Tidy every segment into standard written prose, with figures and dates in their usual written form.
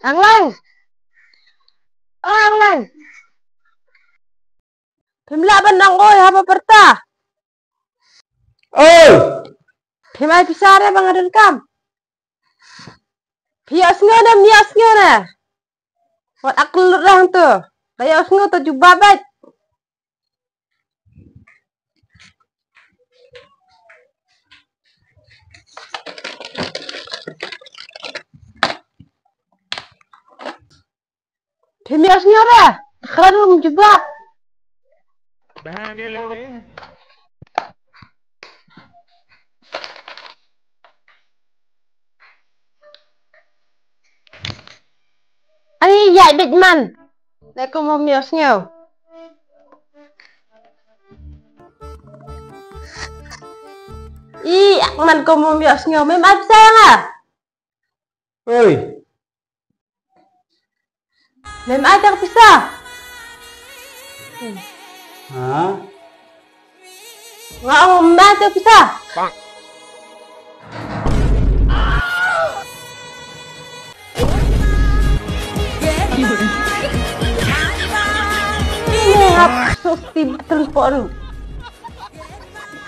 Ang Lang! Oh, Ang Lang! Pimlaban ng oy, hapa perta! Oh! Pimay pisare bang adun kam? Pias nga na! Wat akul rang tu. Pias nga tu jubabat. Pimias nga ra! Karam jubab. Bahagia lagi. Ay, yai bit man. Leko mo mios nga. Akman ko mo mios nga. May maabsaya nga. Oi! May maatang pisa. Ha? Nga ang maatang pisa. Sus betul pon.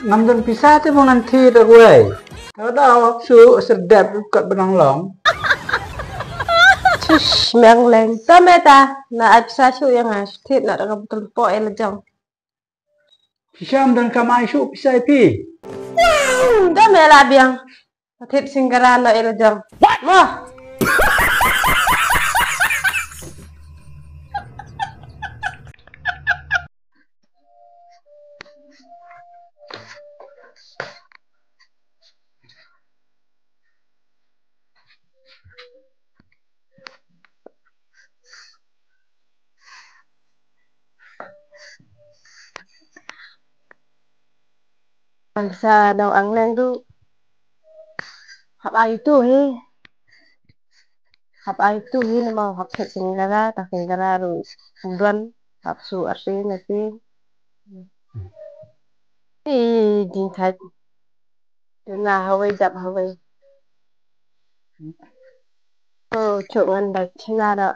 Ngam dan pisah tu mau nanti dah gue. Ada su sedap kat benang long. Sus meng leng. Tameta na absa su yang astit na dengan betul po elajang. Pisah dan kamai su pisah pi. Tamela biang. Atit singgarana elajang. Mo. Bangsa daw ang lang tu. Hap ay tu he. Hap ay tu he mau hap set singgara tak singgara ru. Kemudian hap su arti nanti. Din thai. Na hawai dap hawai. Oh, chuk ngan dak china da.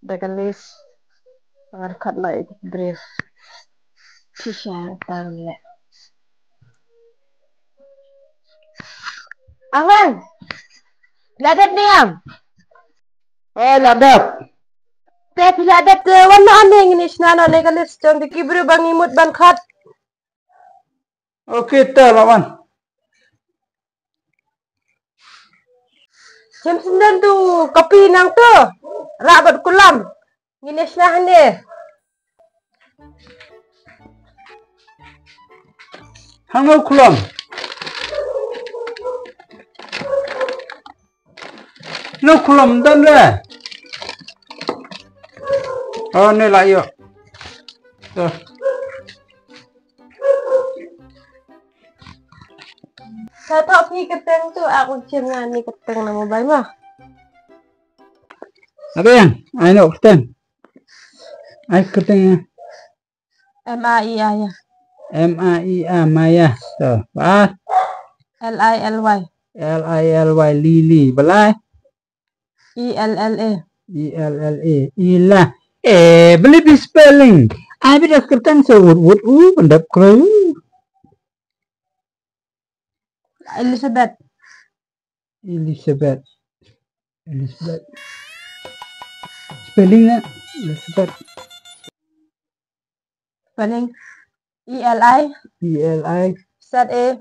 Dagalis. Pangarkat lai brief. Sisya tahu le. Angan. Ladap ni am. Ladap. Tep ladap te warna aneh ini snana legalis jong dikibru bang imut ban khat. Okey tak lawan. Jam 9 tu kopi nang tu. Rabat kulam. Ngini snah ni. Hangau kulam. No kulam dan le. Oh ni lah yo. Tuh. Sa tak pi keteng tu aku cium ngani keteng na mobile mah. Apa yang? Ai nak keteng. Ai keteng. MAIA ya. MAIA Maya. Tuh. Pas. LILY. LILY Lily. Belai. ELLA. ELLA. Ilah. Beli di spelling. Ai dah keteng sewut-wut. Pendap kru. Elizabeth. Spelling na. Elizabeth. Spelling ELI ZA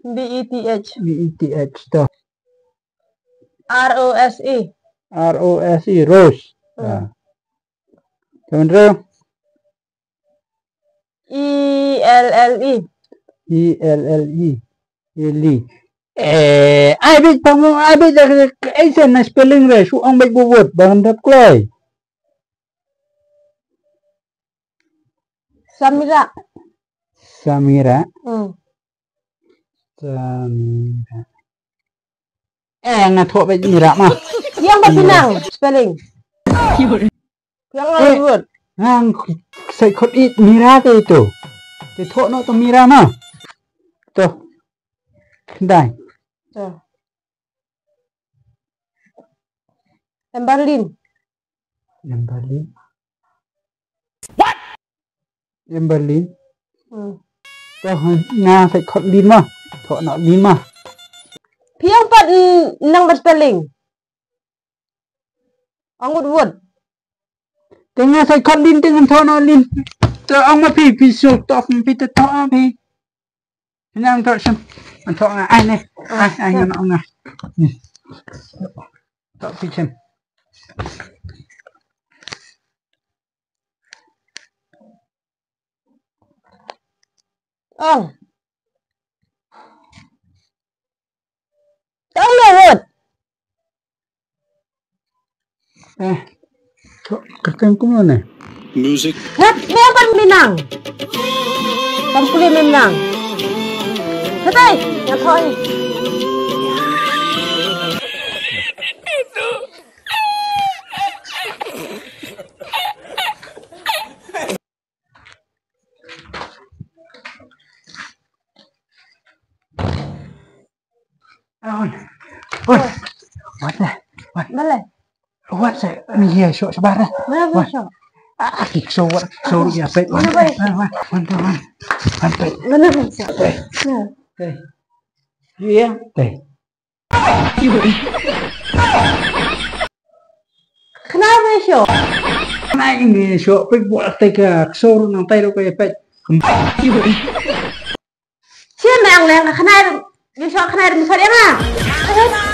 BETH Tuh. ROSE. Rose. Kemudian ELLE. Eli. Abis kamu abis dah aisan na spelling re. Suang baik bubut. Bang dap kloi. Samira. Samira. Ngatok baik Mira mah. Yang berpinang spelling. Yang lembut. Ngang saya kot it Mira ke itu. Ditok no tu Mira mah. Tuh. Kendai. Tuh. Yang Berlin. Yang Berlin. What? Yang Berlin. Có Nga phải khot lima, thọ nọ lima. Piang pat nang berspelling. Anggut word. Tengah phải khot lin dengan thọ nọ lin. Tờ ông mà phi sụt tọt phi tờ thọ phi. Nang thọ xem. Anh thọ là ai này? Ai nó ông này. Thọ phi xem. Ong. Tahu ya word. Kakang kuma này. Music. Nat, may pan Minang. Pampuli Minang. Katay, natoy. Ôi, what này? Boleh. What sẽ here short sabar. Mana bisa? So what? So ya pe. Mana boleh? One pe. Mana bisa? Đây. Iya, đây. Kenapa iso? Này ini short pe buat tega so nang tay đâu cái pe. Siapa yang kenapa? Bisa kenapa? Bisa dia mah?